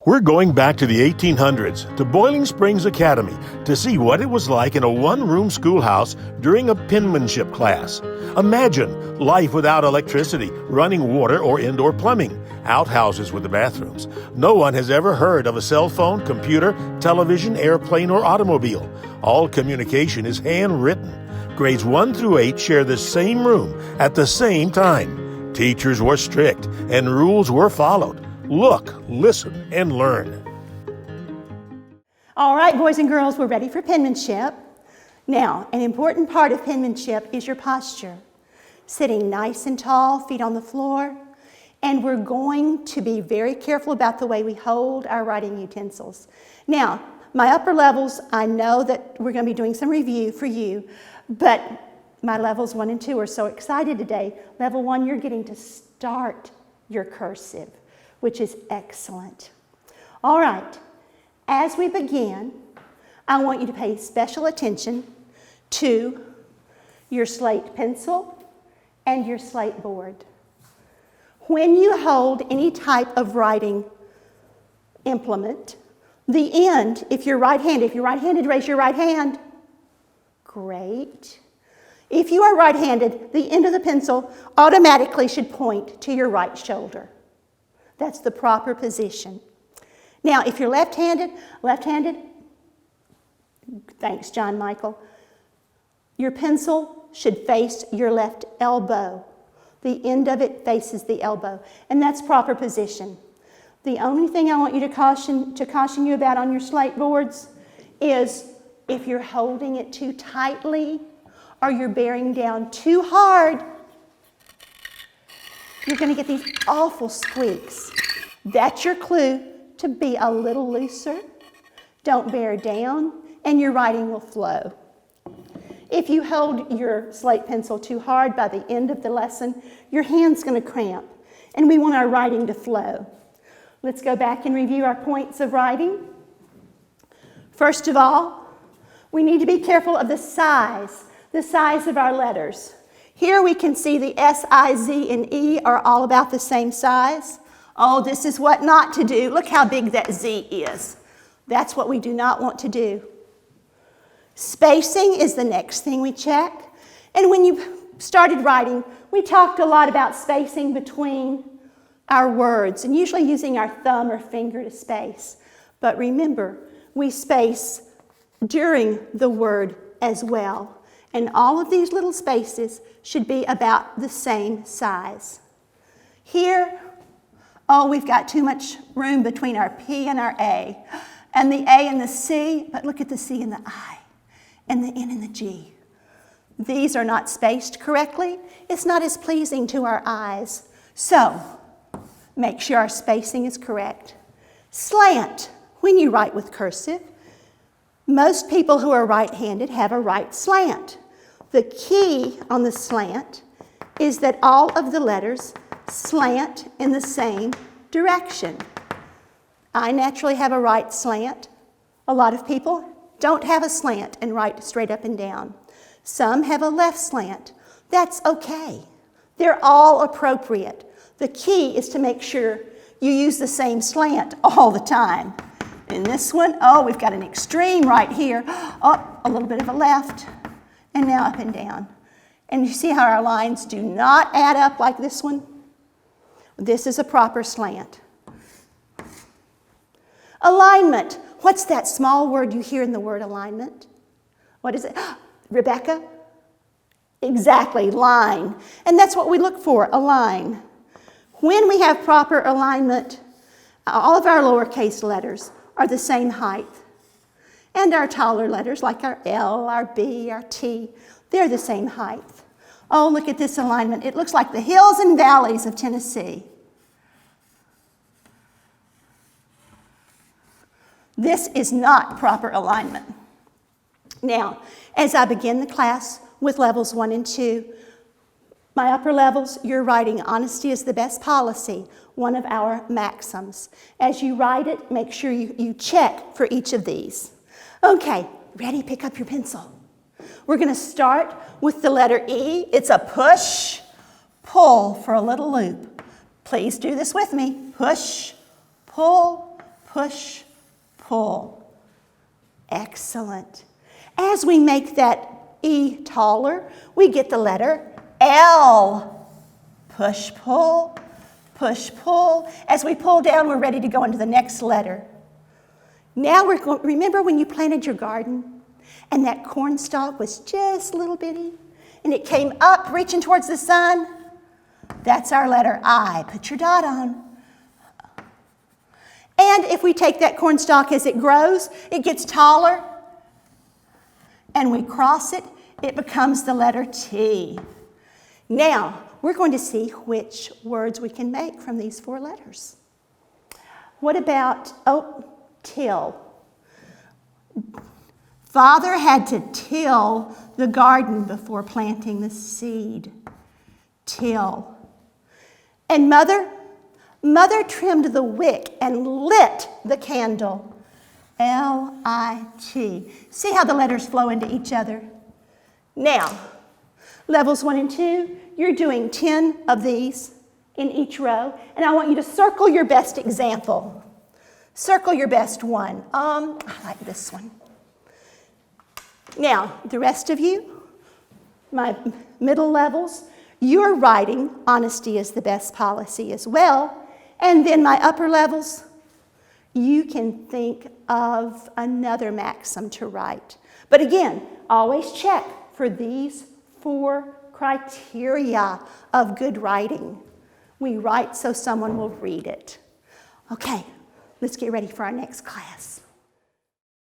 We're going back to the 1800s, to Boiling Springs Academy, to see what it was like in a one-room schoolhouse during a penmanship class. Imagine life without electricity, running water, or indoor plumbing, outhouses with the bathrooms. No one has ever heard of a cell phone, computer, television, airplane, or automobile. All communication is handwritten. Grades 1 through 8 share the same room at the same time. Teachers were strict, and rules were followed. Look, listen, and learn. All right, boys and girls, we're ready for penmanship. Now, an important part of penmanship is your posture. Sitting nice and tall, feet on the floor. And we're going to be very careful about the way we hold our writing utensils. Now, my upper levels, I know that we're going to be doing some review for you, but my levels 1 and 2 are so excited today. Level 1, you're getting to start your cursive, which is excellent. All right, as we begin, I want you to pay special attention to your slate pencil and your slate board. When you hold any type of writing implement, the end, if you're right-handed, raise your right hand. Great. If you are right-handed, the end of the pencil automatically should point to your right shoulder. That's the proper position. Now, if you're left-handed, thanks, John Michael, your pencil should face your left elbow. The end of it faces the elbow, and that's proper position. The only thing I want you to caution you about on your slate boards is if you're holding it too tightly or you're bearing down too hard, you're going to get these awful squeaks. That's your clue to be a little looser. Don't bear down, and your writing will flow. If you hold your slate pencil too hard by the end of the lesson, your hand's going to cramp, and we want our writing to flow. Let's go back and review our points of writing. First of all, we need to be careful of the size of our letters. Here we can see the S, I, Z, and E are all about the same size. Oh, this is what not to do. Look how big that Z is. That's what we do not want to do. Spacing is the next thing we check. And when you started writing, we talked a lot about spacing between our words and usually using our thumb or finger to space. But remember, we space during the word as well. And all of these little spaces should be about the same size. Here, oh, we've got too much room between our P and our A. And the A and the C, but look at the C and the I, and the N and the G. These are not spaced correctly. It's not as pleasing to our eyes. So, make sure our spacing is correct. Slant, when you write with cursive, most people who are right-handed have a right slant. The key on the slant is that all of the letters slant in the same direction. I naturally have a right slant. A lot of people don't have a slant and write straight up and down. Some have a left slant. That's okay. They're all appropriate. The key is to make sure you use the same slant all the time. In this one, oh, we've got an extreme right here. Oh, a little bit of a left, and now up and down. And you see how our lines do not add up like this one? This is a proper slant. Alignment. What's that small word you hear in the word alignment? What is it? Rebecca? Exactly, line. And that's what we look for, a line. When we have proper alignment, all of our lowercase letters are the same height. And our taller letters, like our L, our B, our T, they're the same height. Oh, look at this alignment. It looks like the hills and valleys of Tennessee. This is not proper alignment. Now, as I begin the class with levels 1 and 2, my upper levels, you're writing honesty is the best policy, one of our maxims. As you write it, make sure you check for each of these. Okay, ready? Pick up your pencil. We're going to start with the letter E. It's a push, pull for a little loop. Please do this with me. Push, pull, push, pull. Excellent. As we make that E taller, we get the letter L. Push, pull, push, pull. As we pull down, we're ready to go into the next letter. Now remember when you planted your garden and that corn stalk was just a little bitty and it came up reaching towards the sun? That's our letter I. Put your dot on. And if we take that corn stalk as it grows, it gets taller, and we cross it, it becomes the letter T. Now, we're going to see which words we can make from these 4 letters. What about, till? Father had to till the garden before planting the seed. Till. And Mother trimmed the wick and lit the candle. L-I-T. See how the letters flow into each other? Now, levels 1 and 2, you're doing 10 of these in each row, and I want you to circle your best example. Circle your best one. I like this one. Now, the rest of you, my middle levels, you're writing honesty is the best policy as well. And then my upper levels, you can think of another maxim to write. But again, always check for these 4 criteria of good writing. We write so someone will read it. Okay, let's get ready for our next class.